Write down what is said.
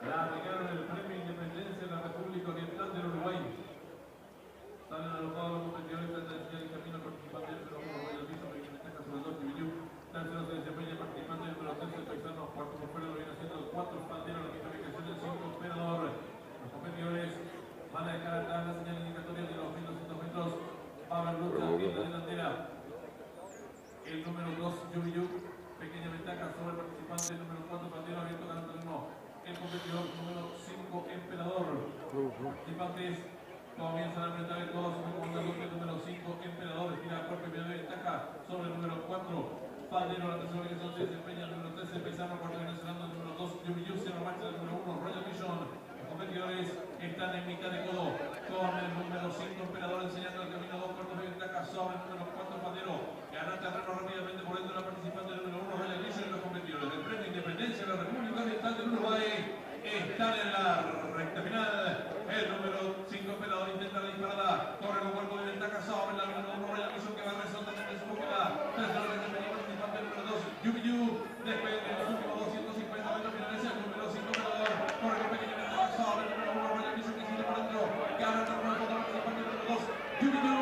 La aplicaron el Premio Independencia de la República Oriental del Uruguay. Salen a los jugadores competidores de señal y camino participante del número 1, Royal Vision, que destaca sobre el 2, Tibiñú. Tercero se desempeña participante del número 3, el paisano. Cuarto por fuera lo viene haciendo el 4, Fandero, la quinta ubicación del 5, Emperador. Los competidores van a dejar atrás la señal indicatoria de los 1200 metros. Va a haber lucha en la delantera. El número 2, Yubiyu, pequeña ventaja sobre el participante. El número 4, Fandero, abierto ganando el 1. El competidor número 5, Emperador. Participantes comienzan a apretar el codo sobre el comandante número 5, Emperador. Tira cuerpo y medio de ventaja sobre el número 4. Faldero, la tercera ubicación se desempeña el número 13, Paisano, cuarto venezolano, el número 2, Yubiyu, cierra marcha el número 1, Royal Vision. Los competidores están en mitad de codo con el número 5, Emperador, enseñando el camino 2 cuartos de ventaja sobre el número 4, Faldero. Gana terreno rápidamente por dentro de la participante del número 1, Royal Vision, y los competidores del Premio Independencia de la República Oriental del Uruguay están en la recta final. El número 5, Emperador, intenta la disparada, corre con cuerpo de ventaja sobre el número 1, Royal Vision, que va a resolver en su búsqueda. Tercero desempeña participante el número 2, Yubiyu, después de los últimos 250 metros finaliza el número 5, Emperador, corre con pequeña ventaja sobre el número 1, Royal Vision, que sigue por dentro, gana el número 4, participante el número 2, Yubiyu.